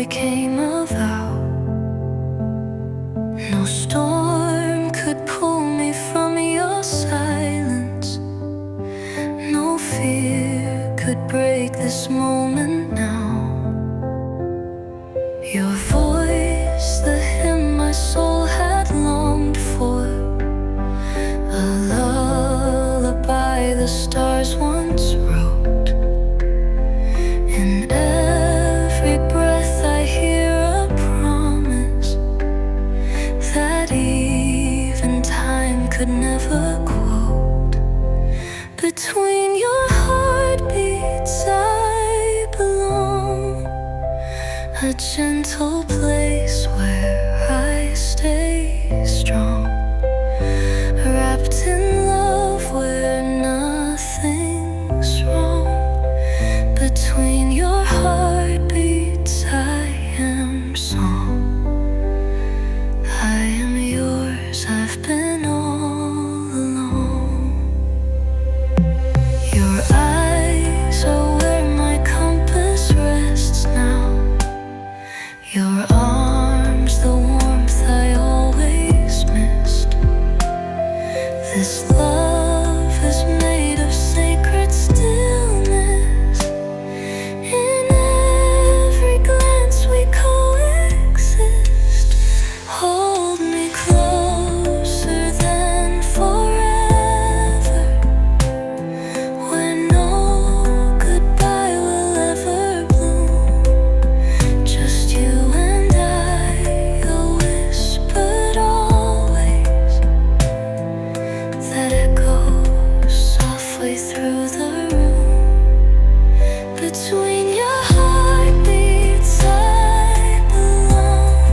became a vow. No storm could pull me from your silence. No fear could break this moment now. Your voice, the hymn my soul had longed for, a lullaby the stars once wrote. In every breath I hear a promise that even time could never quote. Between your heartbeats I belong, a gentle place where I stay strong, wrapped in love where nothing's wrong. Between your heartbeats I am song. I am yours, I've been all along. Your eyes are where my compass rests now. Your arms, the warmth I always missed. This love is made of sacred stillness. In every glance we coexist. Hold me closer than forever, where no goodbye will ever bloom. Just you and I, a whispered always that echoes softly through the room. Between your heartbeats I belong,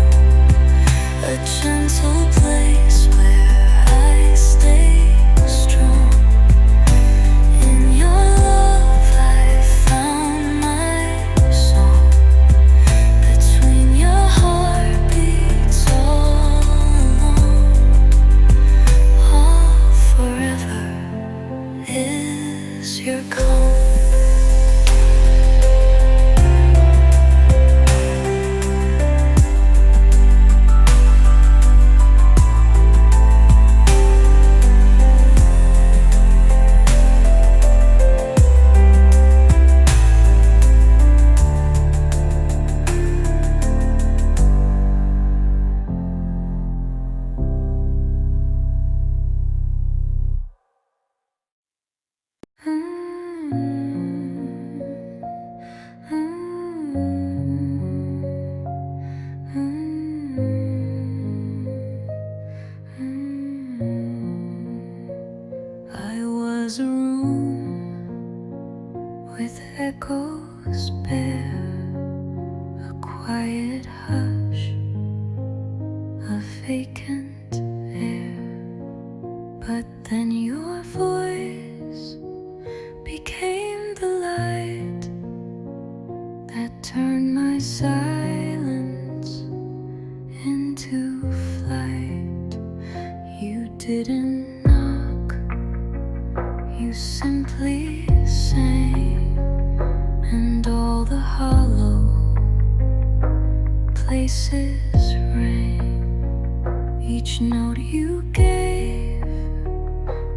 a gentle place where I stay strong. In your love I found my song. Between your heartbeats all along, all forever is your calm. I was a room with echoes bare, a quiet hush, a vacant air. But then your voice became the light that turned my silence into flight. You didn't knock, you simply sang, and all the hollow places rang. Each note you gave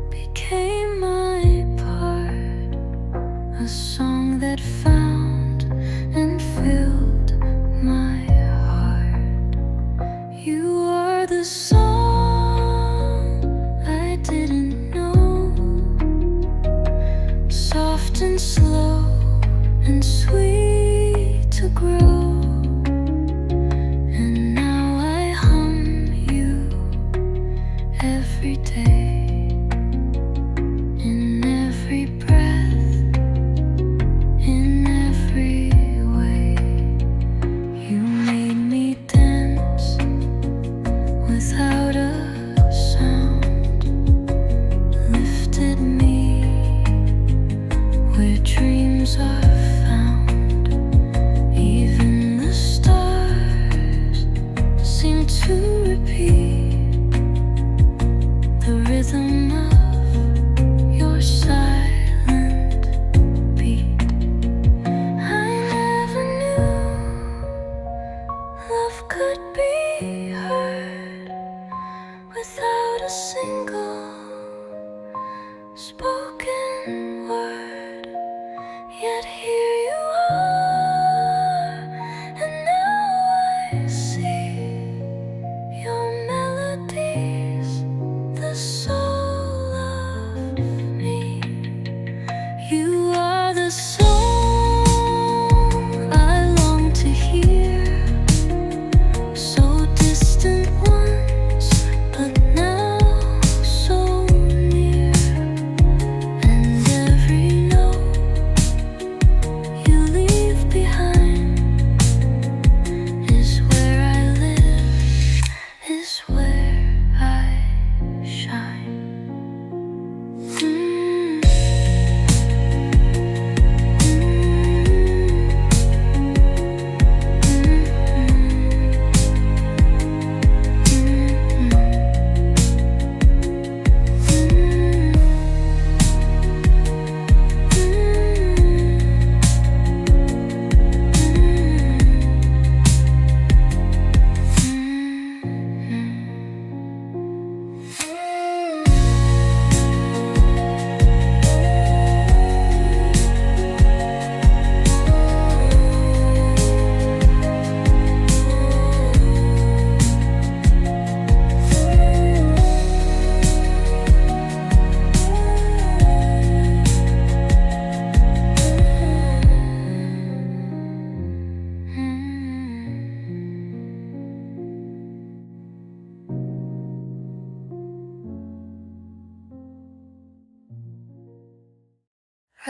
became my part, a song that found and filled my heart. You are the song I didn't know, soft and slow and sweet to grow. And now I hum you every day, in every breath, in every way. You made me dance without a sound, lifted me where dreams are found. Even the stars seem to repeat the rhythm of your silent beat. I never knew You are the song I long to hear, so distant once, but now so near. And every note you leave behind is where I live, is where I shine.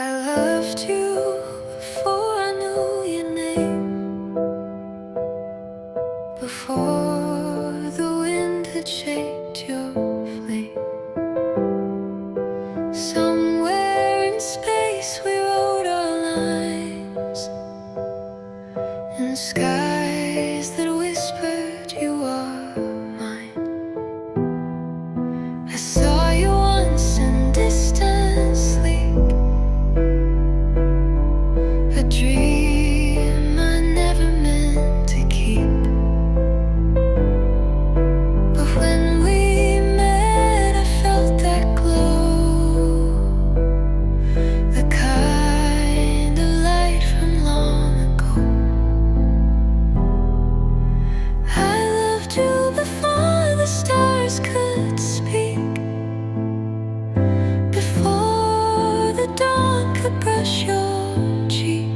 I loved you before I knew your name, before the wind had shaped your flame. Somewhere in space we wrote our lines, in skies that whispered you are mine. I saw you once in distance sleep, a dream I never meant to keep. But when we met, I felt that glow, the kind of light from long ago. I loved you before the stars could speak, before the dawn could brush your cheek.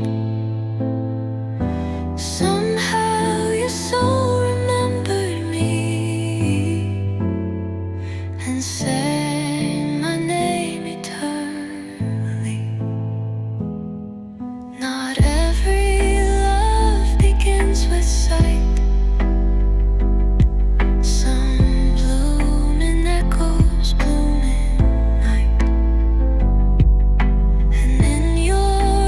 Somehow your soul remembered me and sang my name eternally. Not every love begins with sight. Some bloom in echoes, bloom in night. And in your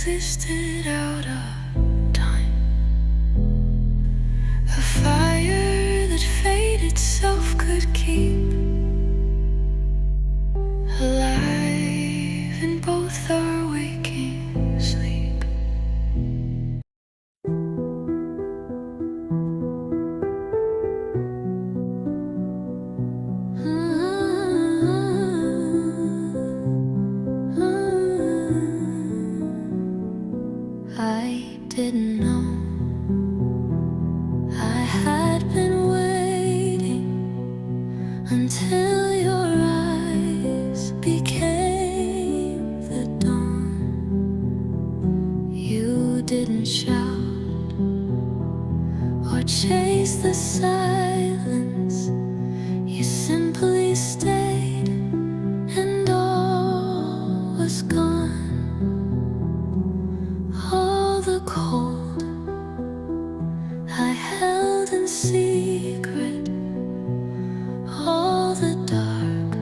existed out of time. A fire that fate itself could keep alive in both our waking sleep. I didn't know I had been waiting until your eyes became the dawn. You didn't shout or chase the silence. You simply stayed, and all was gone. All the cold I held in secret, all the dark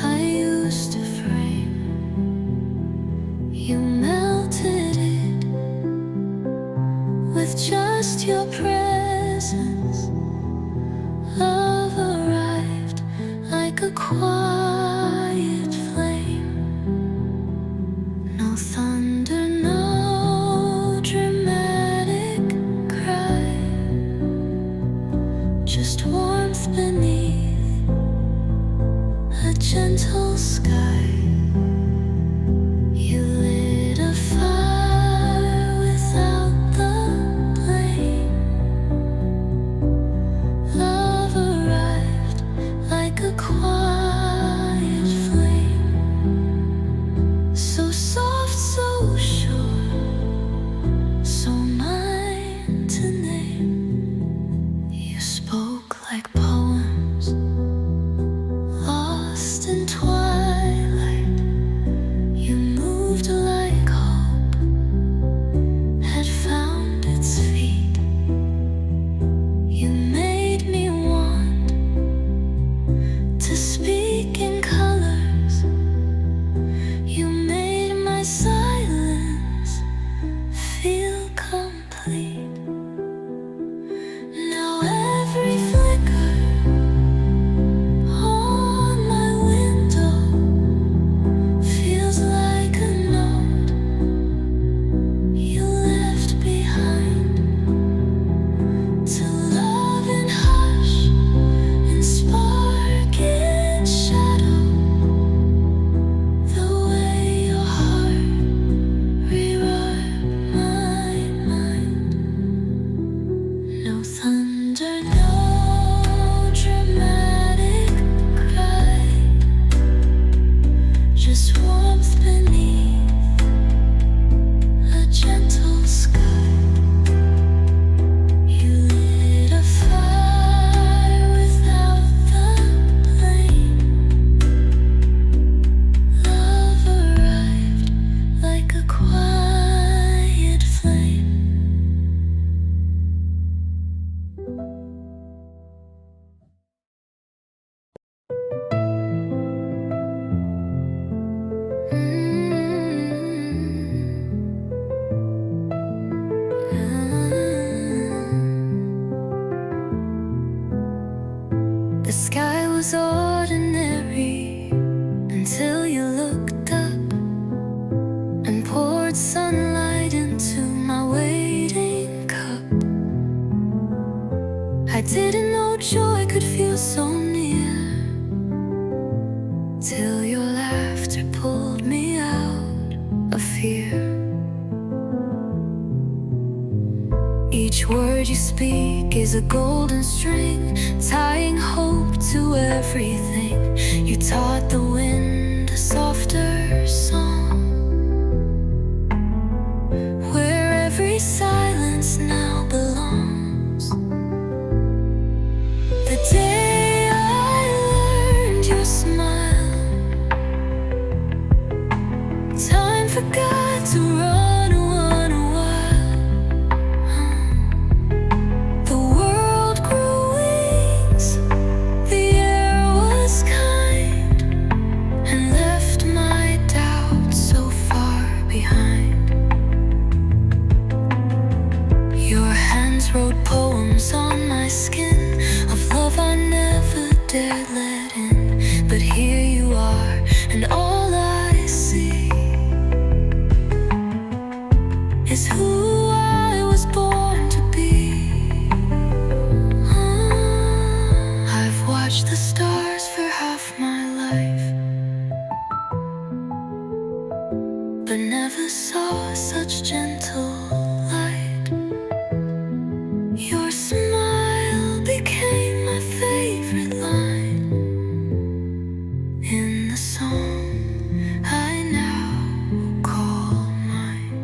I used to frame, you melted it with just your presence. Love arrived like a quiet flame. No thunder, no dramatic cry, just warmth beneath a gentle sky. You lit a fire without the blame. Love arrived like a quiet flame, so soft, so sure, so mine to name. You spoke like poems lost in twilight. You moved like hope had found its feet. You made me want to speak in colors. You made my silence feel complete. Now every flicker on my window feels like a note you left behind, to love in hush and spark in shadow, the way your heart rewrote my mind. No thunder, no dramatic cry, just warmth beneath a gentle sky. You lit a fire without the flame. Love arrived like a quiet flame. The sky was ordinary until you looked up and poured sunlight into my waiting cup. I didn't know joy could feel so near, till your laughter pulled me out of fear. Each word you speak is a golden string, tying hope to everything. You taught the wind a softer song, where every silence now belongs. The day I learned your smile, time forgot to run a while. The world grew wings, the air was kind, and left my doubt wrote poems on my skin of love I never dared let in. But here you are, and all I see is who I was born to be. I've watched the stars for half my life, but never saw such gentle light. Your smile became my favorite line in the song I now call mine.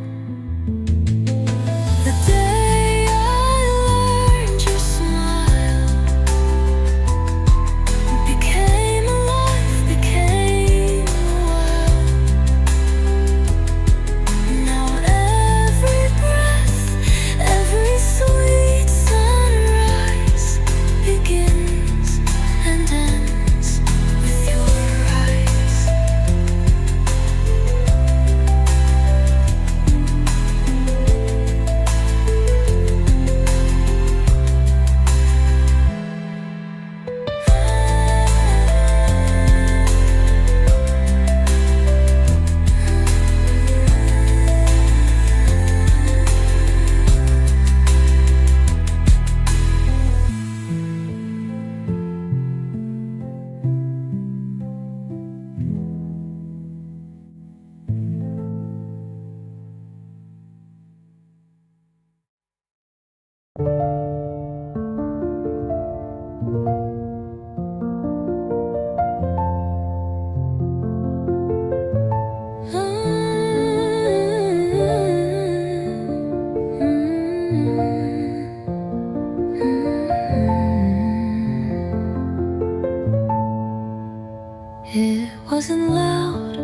The day I learned your smile became alive, became wild. Now every breath, every sweet sunrise begins and ends with your eyes. It wasn't loud,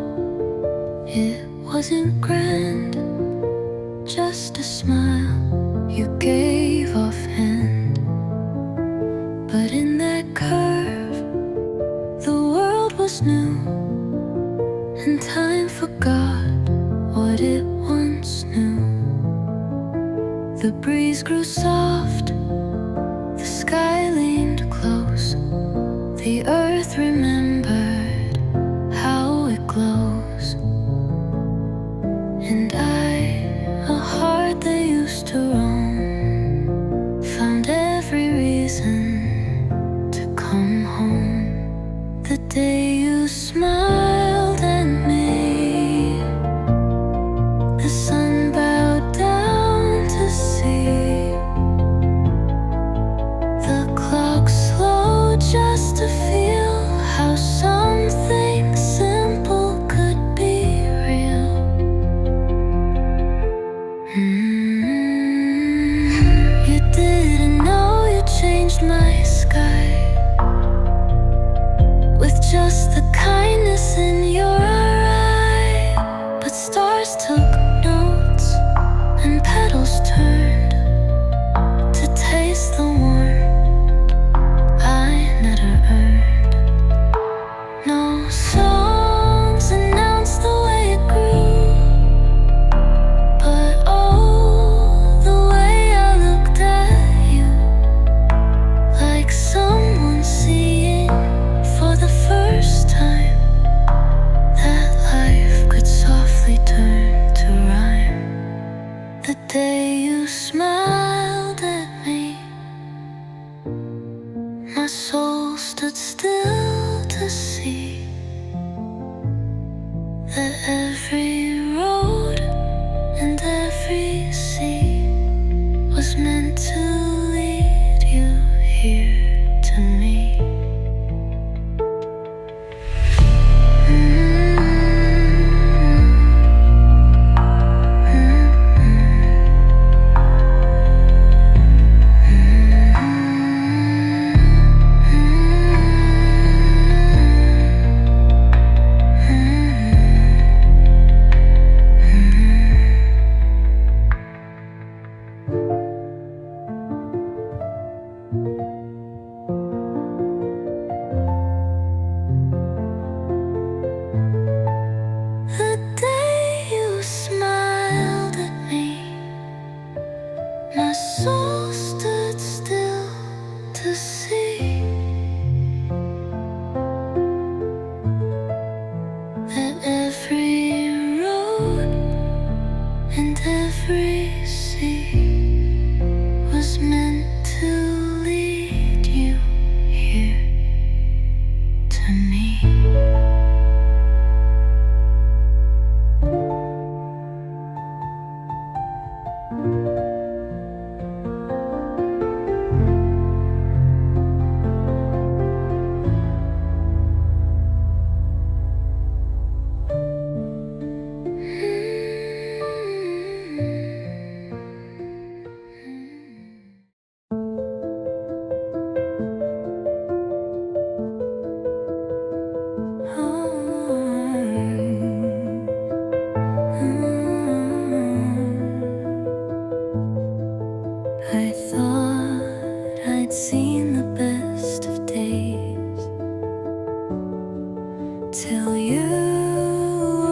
it wasn't grand, just a smile you gave offhand. But in that curve, the world was new, and time forgot what it once knew. The breeze grew soft, the sky leaned close, the earth remembered how it glows. And I, a heart that used to roam, found every reason to come home. The day you smiled at me, the sun bowed down to see. The clock slowed just to feel how something simple could be real. You didn't know you changed my sky with just the kindness in your eye. But stars took notes and petals turned to taste the warmth I never earned. No songs announced the way it grew, but oh, the way I looked at you, like someone seeing for the first time that life could softly turn to rhyme. The day you smiled at me, my soul stood still to see that every road and every sea was meant to lead you here to me. The day you smiled at me, my soul stood see was meant to lead you here to me. I thought I'd seen the best of days till you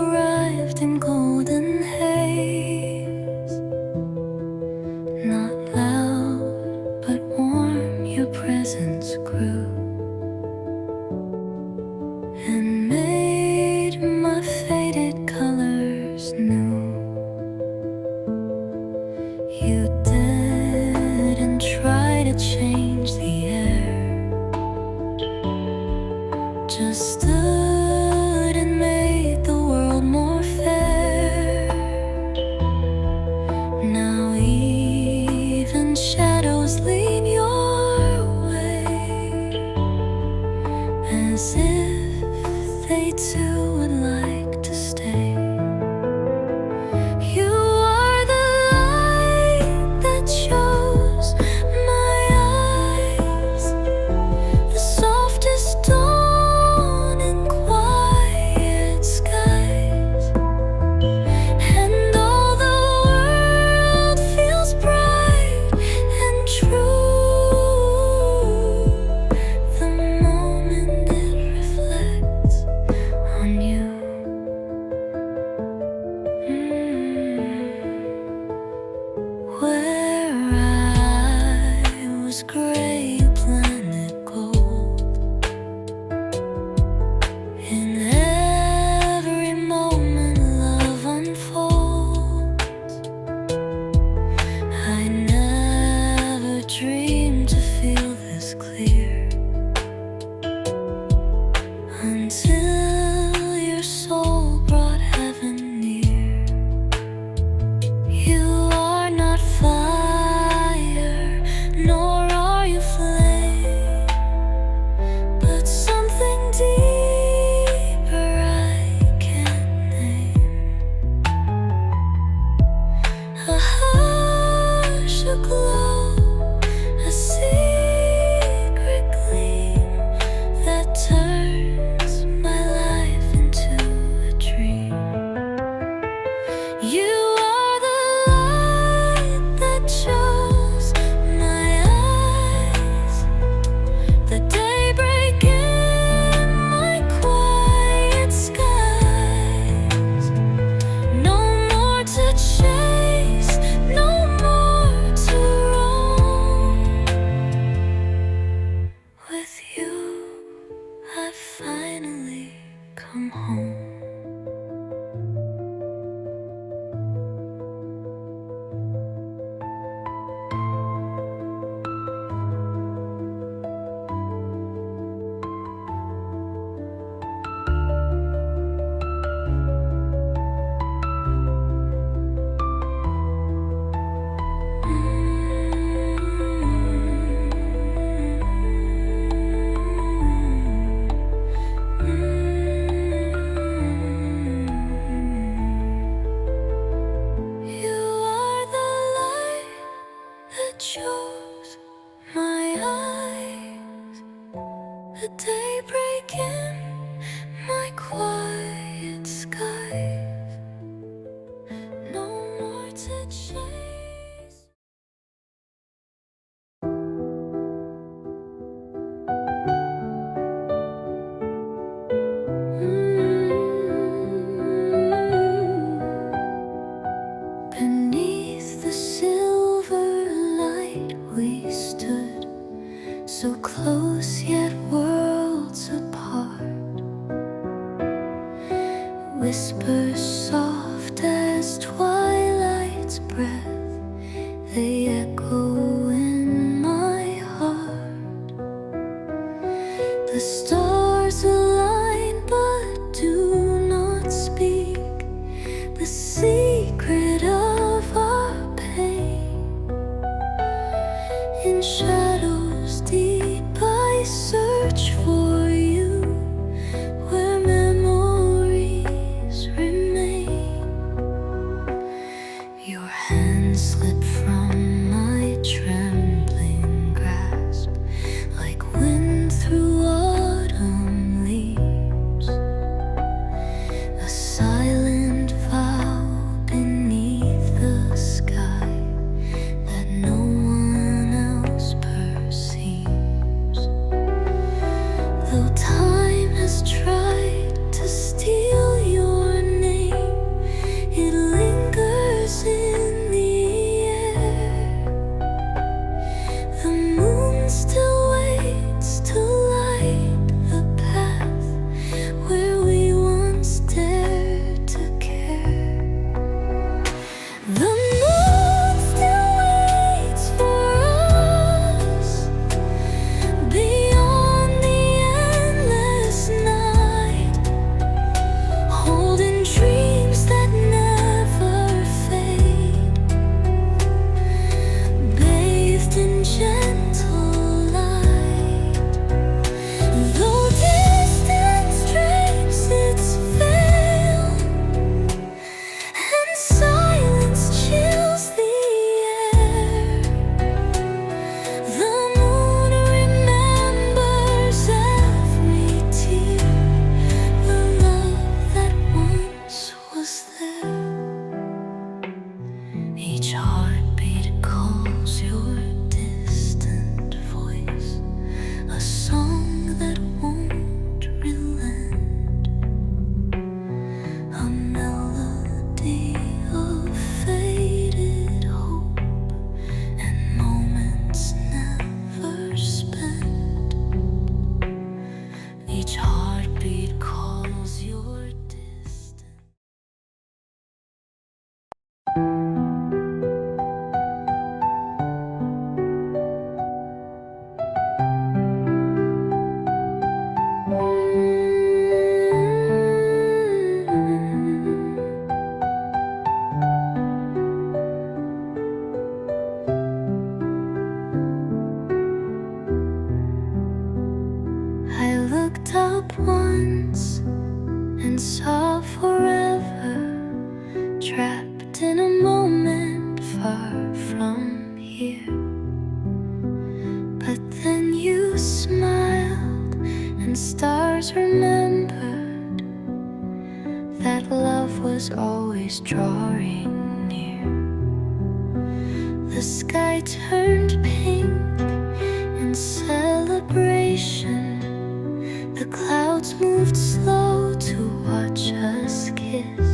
arrived in golden haze. Not loud but warm, your presence grew and made my faded colors new. You didn't try to change the air, just stood and made the world more fair. Now even shadows lean your way, as if they too would like to stay. You are the light that shows my eyes, the softest dawn in quiet skies. And all the world feels bright and true the moment it reflects on you. Where I was gray, a planet gold. In every moment love unfolds. I never dreamed to feel this clear until your soul brought heaven near. You are not fire, nor are you flame, but something deeper I can't name. A hush, a glow, a secret gleam that turns my life into a dream. You are the light that shows my eyes, the daybreak in my quiet skies. No more to chase, no more to roam. With you, I've finally come home. You are the light that shows my eyes, the daybreak in my quiet skies. No more to chase. Beneath the silver light they echo in my heart. The stars align but do not speak the secret of our pain. In shadows deep I search for you, where memories remain. Your hand slipped from my trembling grasp, like wind through autumn leaves. A silent vow beneath the sky that no one else perceives. Though time has tried to steal your name, it lingers in the air. The moon still waits to light the path where we once dared to care. The moon still waits for us beyond the endless night, holding dreams that never fade, bathed in gentle light. Though distance drapes its veil and silence chills the air, the moon remembers every tear, the love that once was there. Each heartbeat calls your distant voice, a song that won't relent, a melody of faded hope and moments never spent. Each heartbeat calls your distant. I looked up once and saw forever, trapped in a moment far from here. But then you smiled and stars remembered that love was always drawing near. The sky turned pink in celebration. The clouds moved slow to watch us kiss.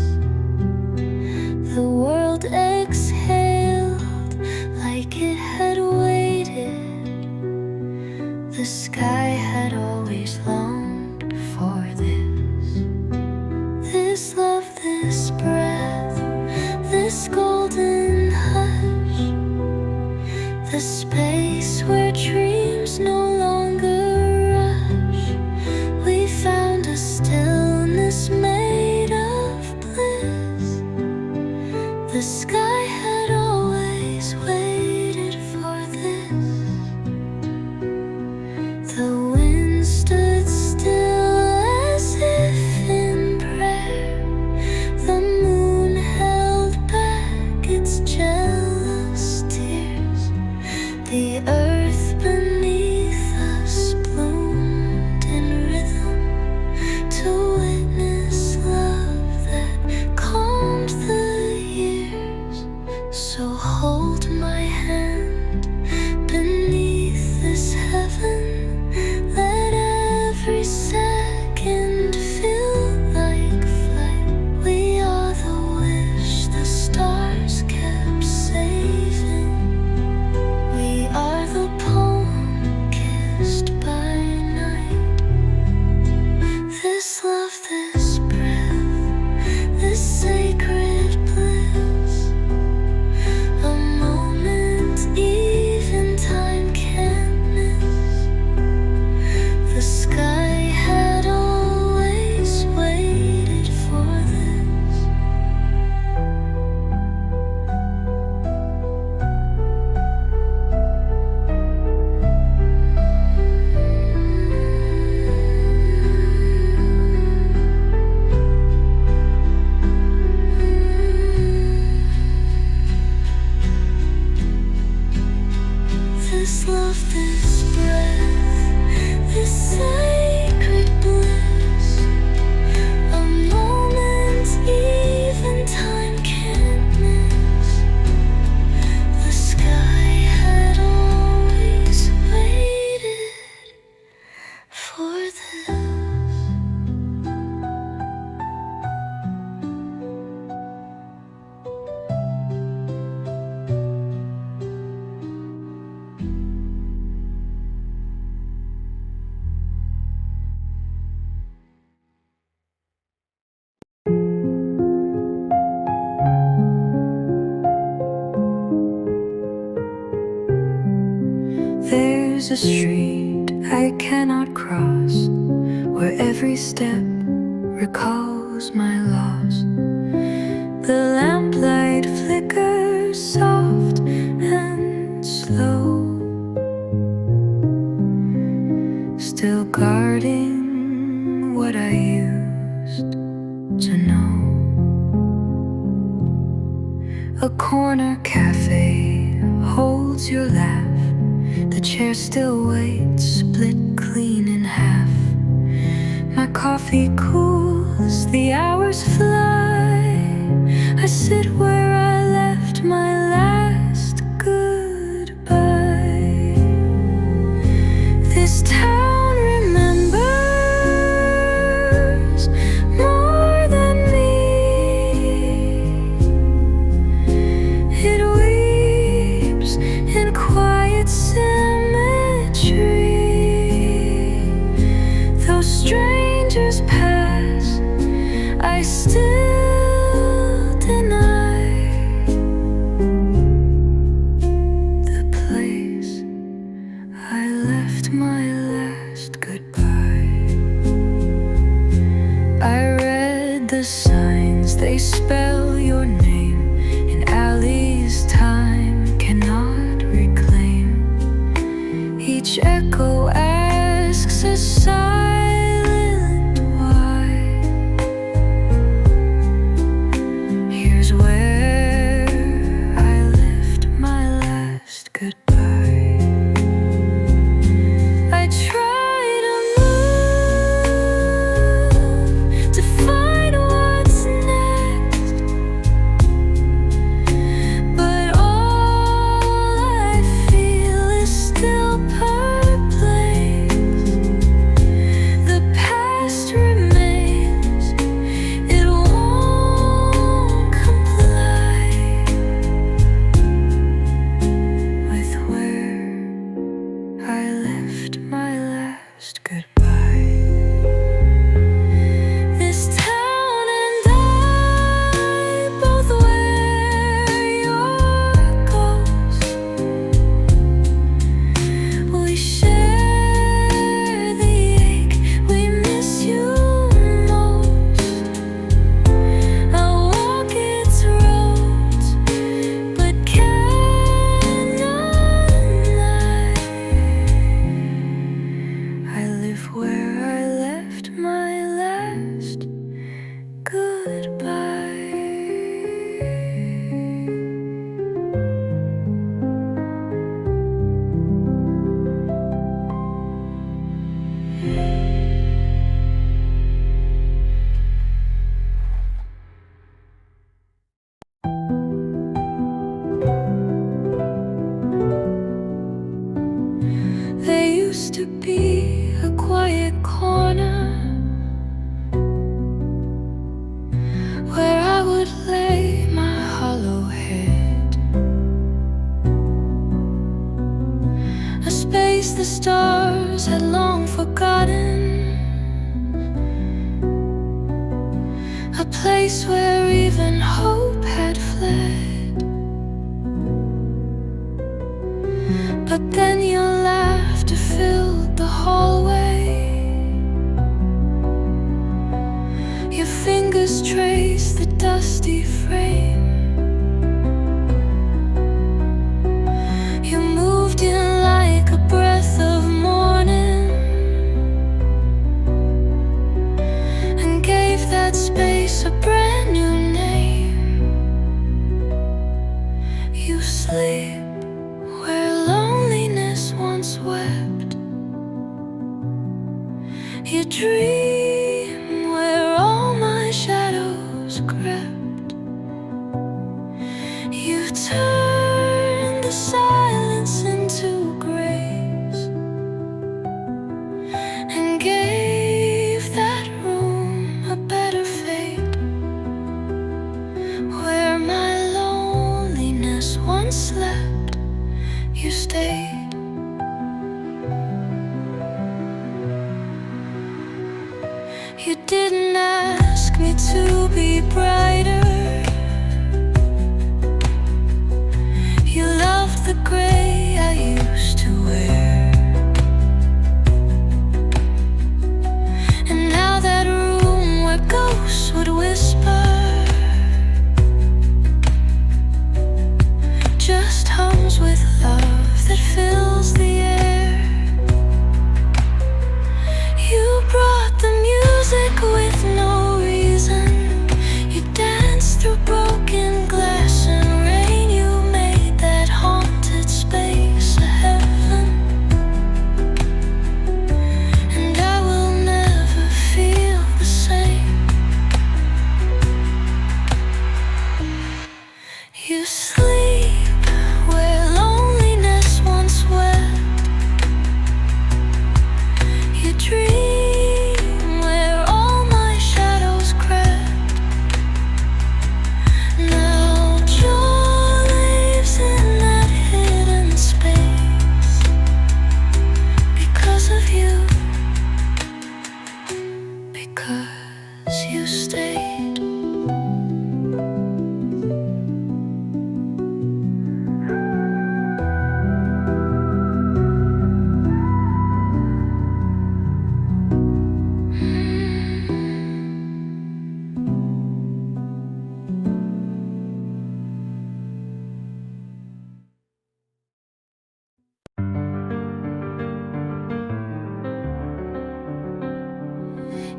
The world exhaled like it had waited. The sky had always longed for this. This love, this breath, this golden hush, the space where dreams no longer rush. We found a stillness made of bliss. The sky had always waited for this. The wind stood still as if in prayer. The moon held back its jealous tears. The earth beneath us bloomed in rhythm to witness love that calmed the years. So hold my hand beneath this heaven. Let every second feel like flight. We are the wish the stars kept saving. We are the this love, this breath, this sacred bliss, a moment even time can't miss. The sky had always waited for this. There's a street I cannot cross, where every step recalls my loss. The lamplight flickers soft and slow, still guarding what I used to know. A corner cafe holds your laugh. The chair still waits, split clean in half. My coffee cools, the hours fly. I sit where I left my last goodbye. This town remembers more than me. It weeps in quiet symmetry. Though strangers pass, I still deny the place I left my last goodbye. I read the signs, they spell your name in alleys time cannot reclaim. Each echo asks a silent why. Here's where I left my last goodbye. I try to move, to find what's next, but all I feel is still perplexed. The past remains, it won't comply with where I left my last goodbye. This town and I both wear your ghost. We share the ache, we miss you most. I'll walk its roads, but cannot lie. I live where I left my last goodbye. There used to be a quiet corner where I would lay my hollow head, a space the stars had long forgotten, a place where even hope had fled. But then your laughter filled the hallway. Your fingers traced the dusty frame. You moved in like a breath of morning and gave that space a brand new name. You sleep where loneliness dream where all my shadows crept. You turned the silence into grace and gave that room a better fate. Where my loneliness once slept, you stayed. You didn't ask me to be brighter. You loved the gray I used to wear. And now that room where ghosts would whisper just hums with love that fills the air. You brought the music with no reason. You danced through broken glass and rain. You made that haunted space a heaven. And I will never feel the same. You sleep where loneliness once wept. You dream where all my shadows crept. Now joy lives in that hidden space because of you, because you stayed.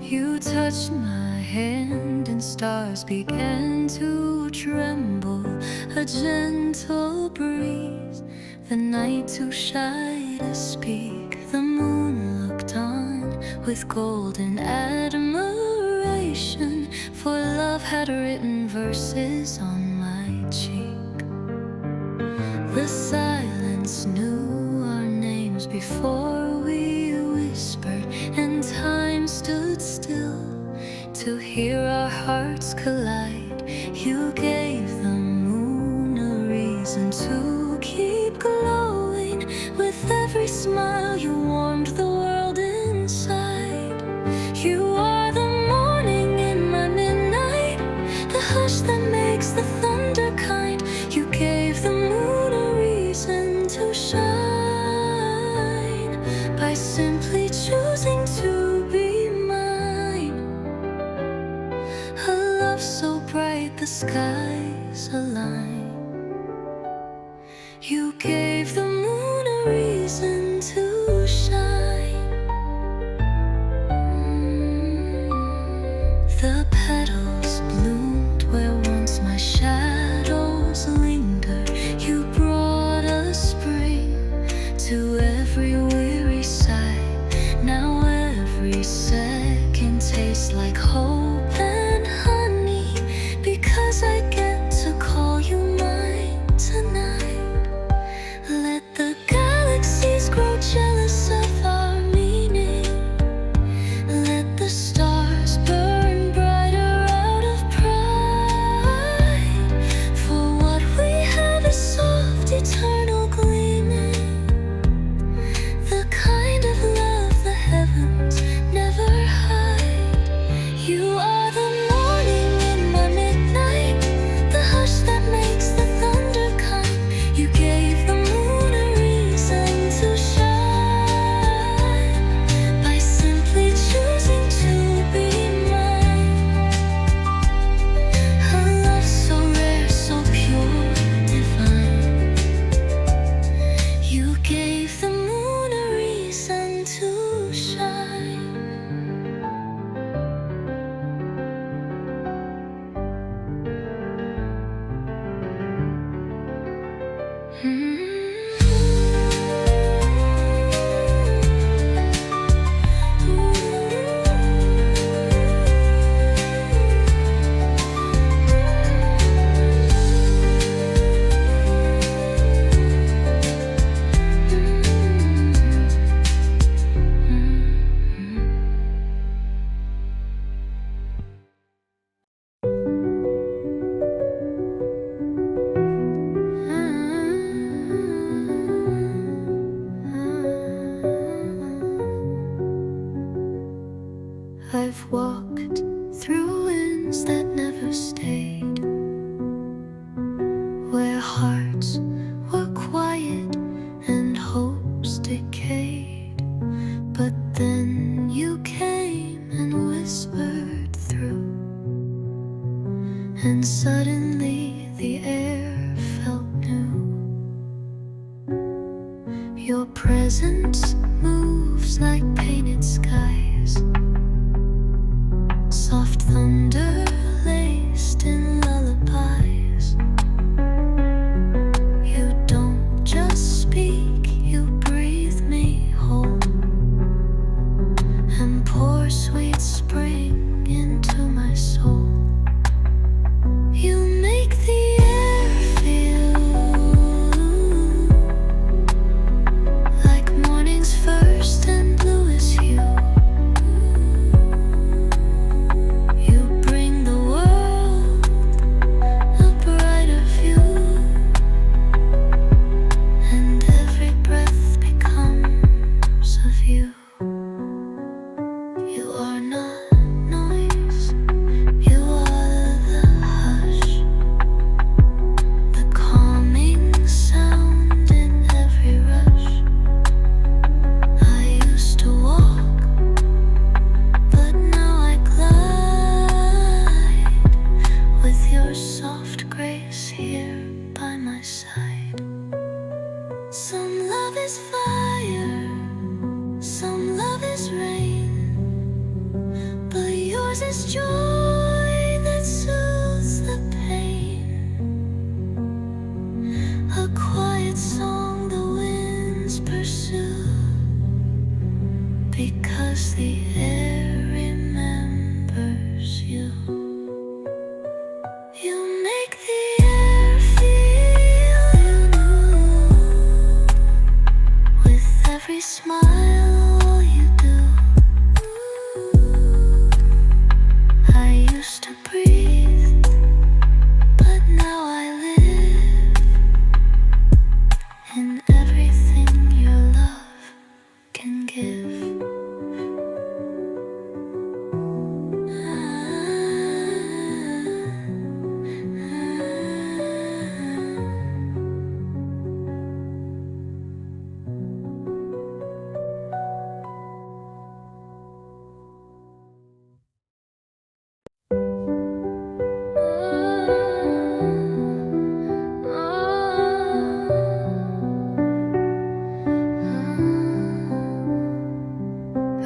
You touched my hand and stars began to tremble. A gentle breeze, the night too shy to speak. The moon looked on with golden admiration, for love had written verses on my cheek. The silence knew our names before we whispered, and time stood still to hear our hearts collide. You gave the moon a reason to keep glowing. With every smile you warmed the world inside. You are the morning in my midnight, the hush that makes the thunder kind. You gave the moon a reason to shine by simply choosing to be mine. A love so bright the skies align. You gave the moon a reason to shine. The petals bloomed where once my shadows lingered. You brought a spring to every weary sigh. Now every second tastes like hope and honey, because I get to call you mine tonight. Let the galaxies grow gentle. Your presence moves like painted skies, soft thunder laced in lullabies. You don't just speak, you breathe me whole and pour sweet spring into my soul. You make the air feel like morning's first and bluest hue. You bring the world a brighter view, and every breath becomes of you. You are not noise, you are the hush, the calming sound in every rush. I used to walk, but now I glide with your soft grace here by my side. Some love is fire, some love is rain, but yours is joy that soothes the pain. A quiet song the winds pursue, because the air remembers you. You make the air feel new with every smile you do. I used to breathe, but now I live in everything your love can give.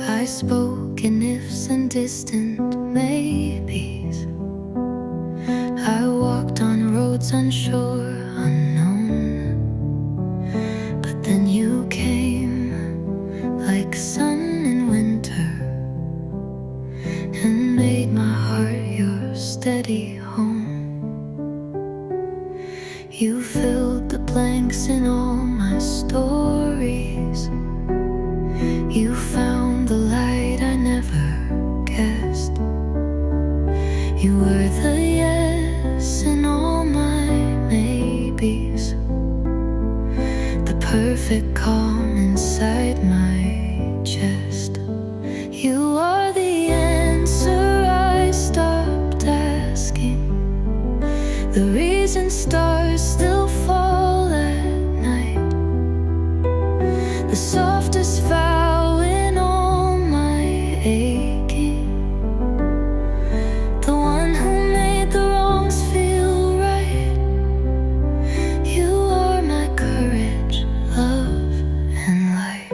I spoke in ifs and distant maybes. I walked on roads unsure, unknown. But then you came like sun in winter and made my heart your steady home. You filled the blanks in all my stories. You found the light I never guessed. You were the yes in all my maybes, the perfect calm inside my chest. You are the answer I stopped asking, the reason stars still fall at night, the softest vow in all my aching, the one who made the wrongs feel right. You are my courage, love, and light.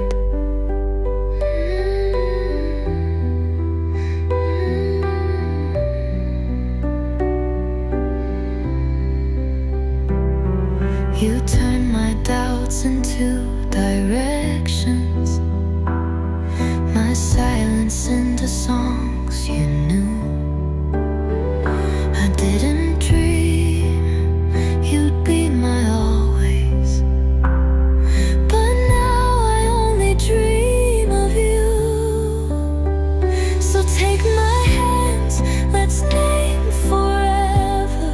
You turn my doubts into directions, my silence into songs you knew. I didn't dream you'd be my always, but now I only dream of you. So take my hands, let's name forever,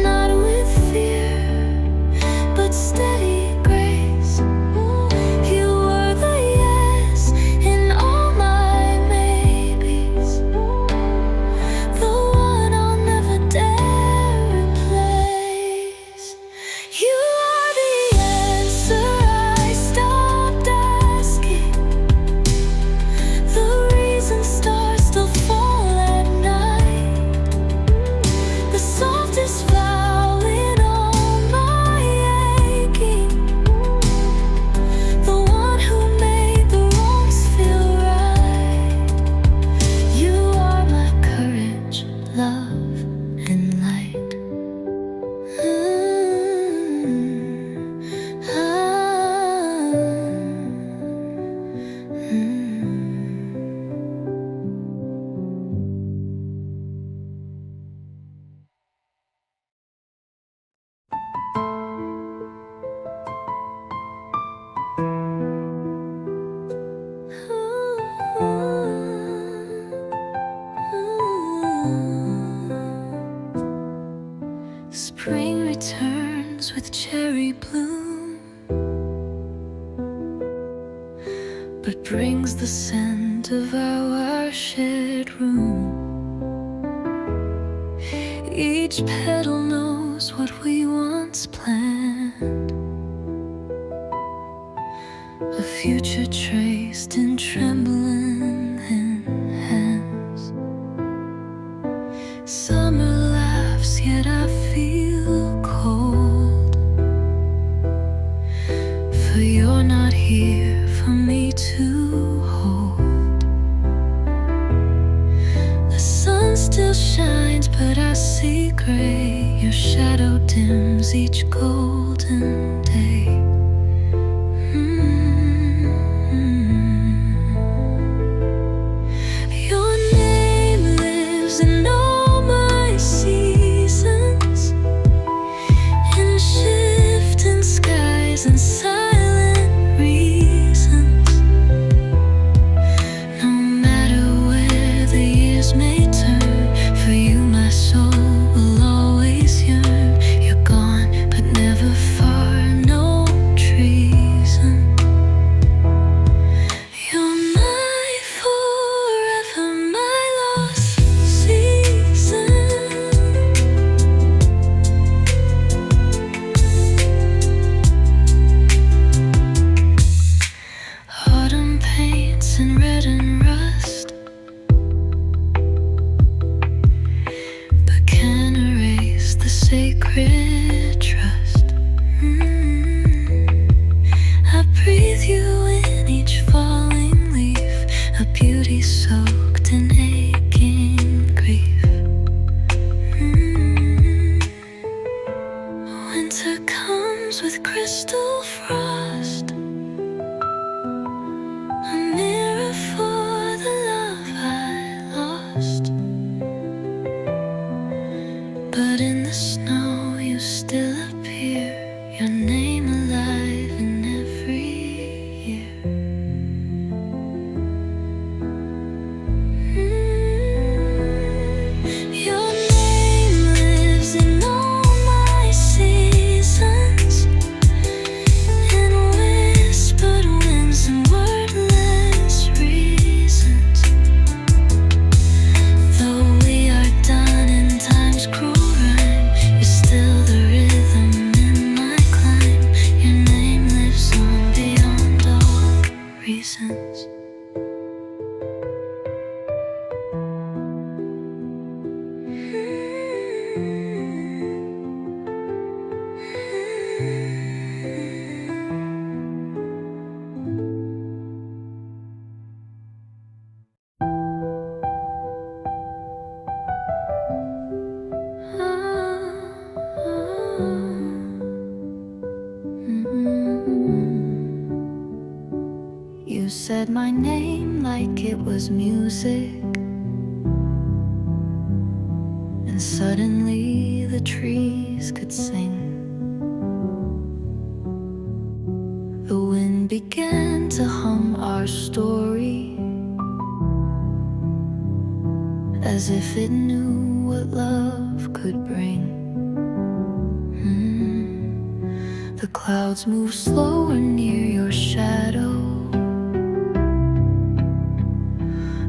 not with fear, but steady grace. You were the yes in all my maybes, the one I'll never dare replace. You are the answer I stopped asking, the reason stars still fall at night, the softest vow in all my aching, but brings the scent of our shared room. Each petal knows what we once planned, a future traced in trembling hands. Summer laughs, yet I feel cold, for you're not here for me to hold. The sun still shines, but I see gray. Your shadow dims each golden day. Your name lives in all my seasons, in shifting skies and silent reasons. No matter where the years may turn, for you my soul will always yearn. You're gone, but never far, no treason. You're my forever, my lost season. Autumn paints in red and rust, but can't erase the sacred trust. I breathe you in each falling leaf, a beauty soaked in aching grief. Winter comes with crystal frost, a mirror for the love I lost. But in the snow you still appear, your name alive in every year. Your name lives in all my seasons, in whispered winds and wordless reasons. Though we are done in time's cruel rhyme, you're still the rhythm in my climb. Your name lives on beyond all reasons. You said my name like it was music, and suddenly the trees could sing. The wind began to hum our story, as if it knew what love could bring. The clouds moved slower near your shadow.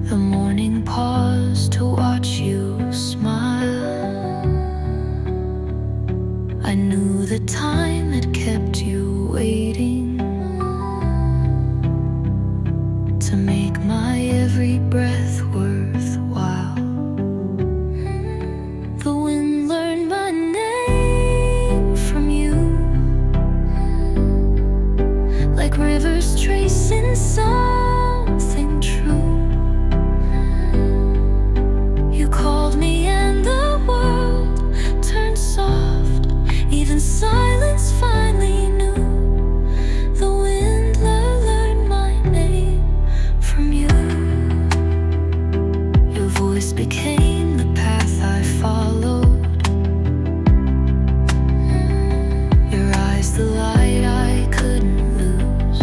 The morning paused to watch you smile. I knew the time had kept you waiting, to make my every breath worthwhile. The wind learned my name from you, like rivers tracing something true. You called me and the world turned soft, even silence finally knew. The wind learned my name from you. Your voice became the path I followed, your eyes the light I couldn't lose.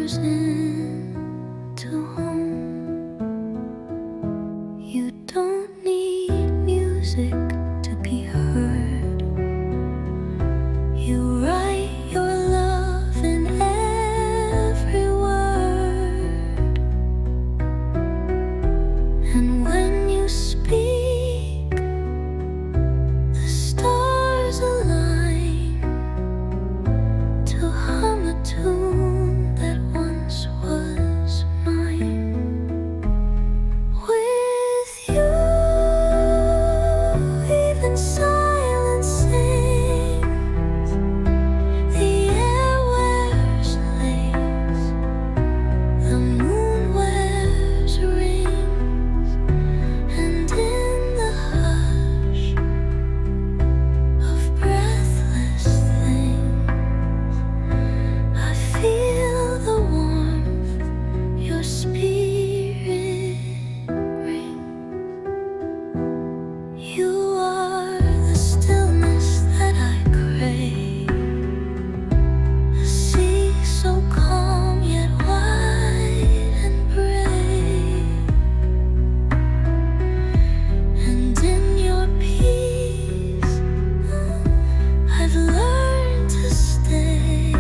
stars into home. You don't need music to be heard. You write your love in every word, and when you speak, the stars align to hum a tune that once was mine. With you, even silence sings. The air wears lace, the moon wears rings, and in the hush of breathless things, I feel the warmth your spirit brings. You are the stillness that I crave, a sea so calm yet wide and brave, and in your peace I've learned to stay,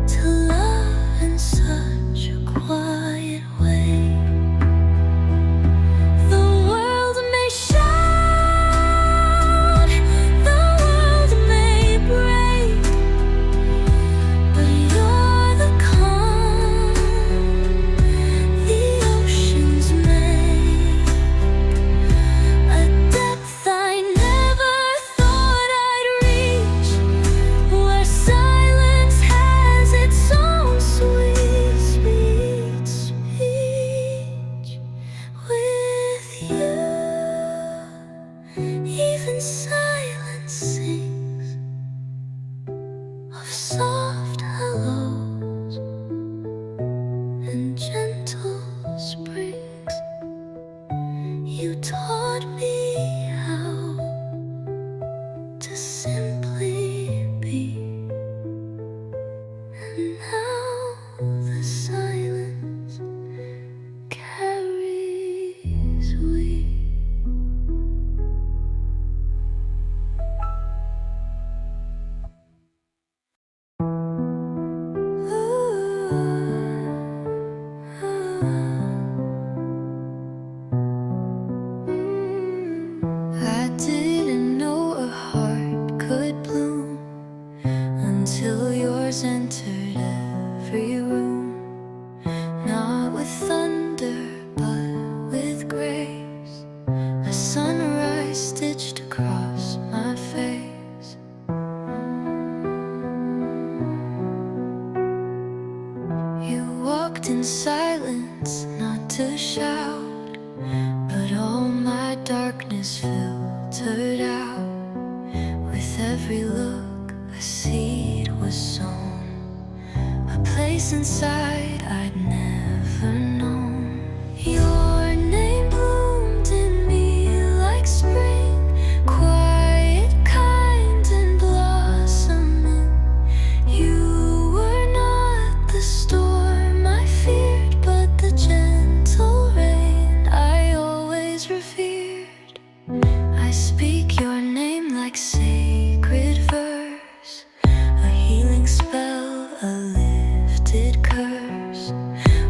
to love in such a quiet way. The world may shout, the world may break, but you're the calm the oceans make, a depth I never thought I'd reach, where silence has its own sweet speech. With you, even silence sings of soft hellos and gentle springs. You taught me how to simply be, and now the silence carries we. I didn't know a heart could bloom until yours entered every room, not with thunder but with grace, a sunrise stitched across my face. You walked in silence, not to shout, but all my darkness filtered out. With every look, a seed was sown, a place inside I'd never known. Your name bloomed in me like spring, quiet, kind, and blossoming. You were not the storm I feared, but the gentle rain I always revered. I speak your name like sacred verse, a healing spell, a lifted curse.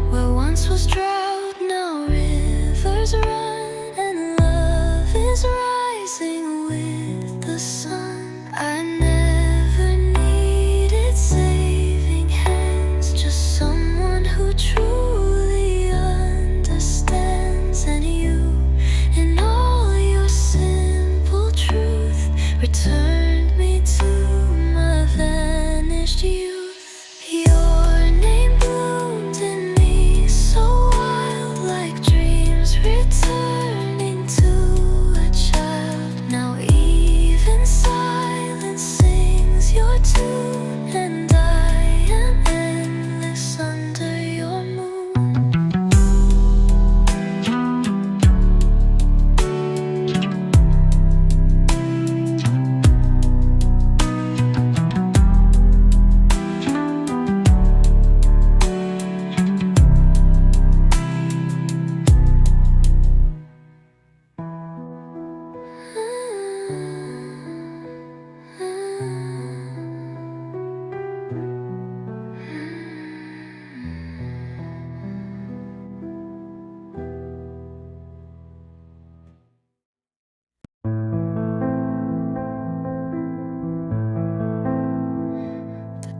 Where once was drought, now rivers run, and love is rising with the sun. I never needed saving hands, just someone who truly understands. And you, in all your simple truth, returned me to my vanished youth. Your name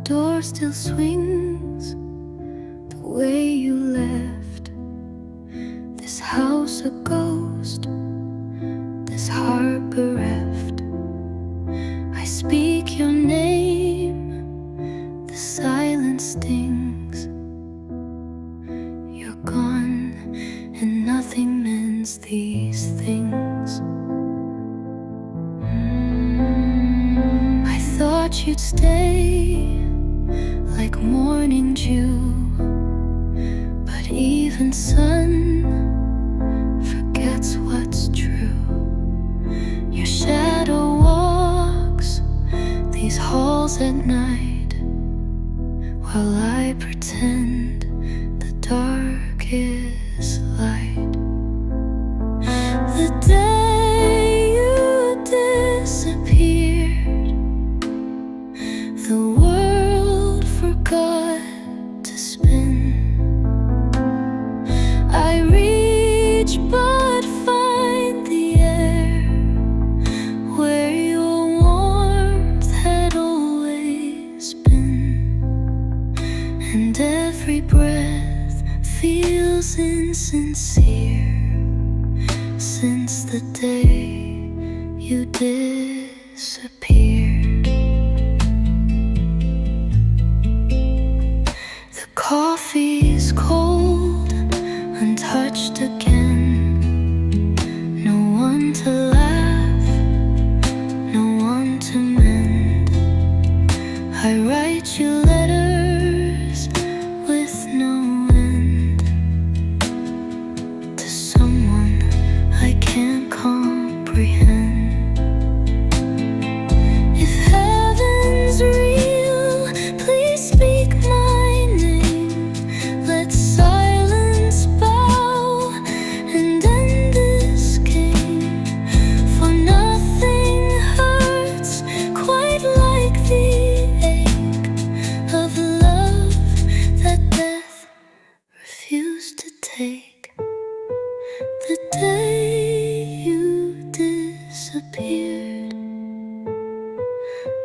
door still swings the way you left. This house a ghost, this heart bereft. I speak your name, the silence stings. You're gone and nothing mends these things. I thought you'd stay like morning dew, but even sun forgets what's true. Your shadow walks these halls at night, while I pretend the dark is light. The day you disappeared, the world forgot to spin. I reach but find the air where your warmth had always been, and every breath feels insincere since the day you disappeared. The coffee's cold, untouched again. No one to laugh, no one to mend. I write you letters with no end to someone I can't comprehend. If heaven's real, please speak my name. Let silence bow and end this game, for nothing hurts quite like the ache of love that death refused to take. The day you disappeared,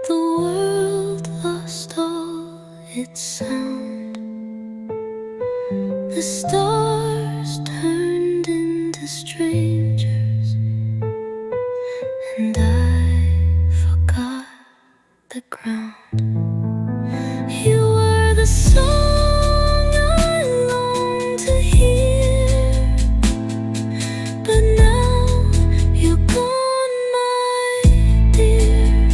the world lost all its sound. The stars turned into strangers, and I forgot the ground. You were the song I longed to hear, but now you're gone, my dear.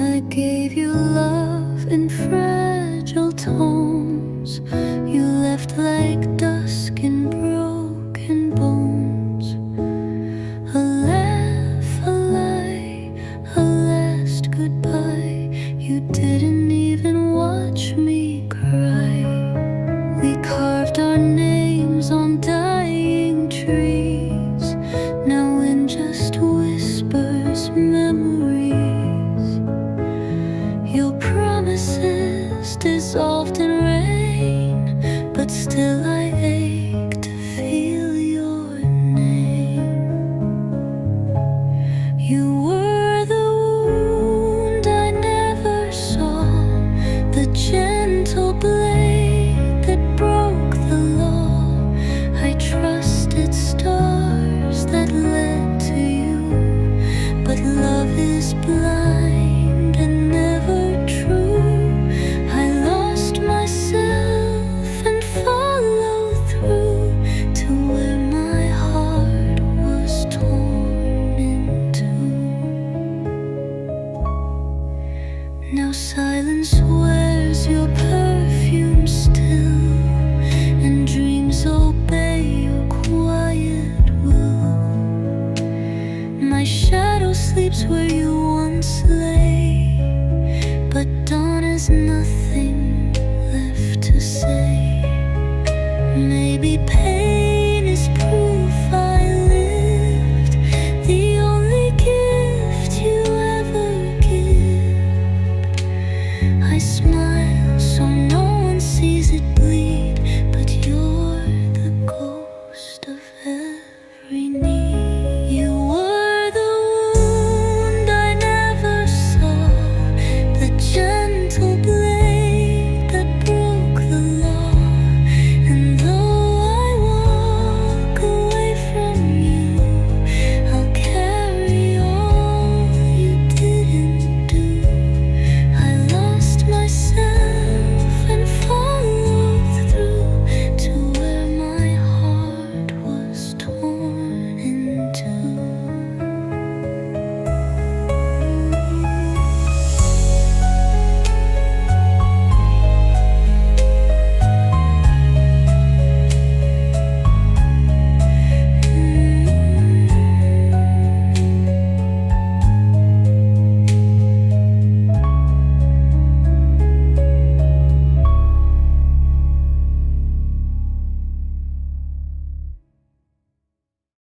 I gave you love in fragile tones. You left like dusk in broken bones. A laugh, a lie, a last goodbye. You didn't even watch me cry. We carved our names on dying trees, now in just whispers, memories. Your promises dissolved in rain, but still I ache to feel your name. You were the wound I never saw, the gentle blade that broke the law. I trusted stars that led to was blind and never true. I lost myself and followed through to where my heart was torn in two. Now silence wears your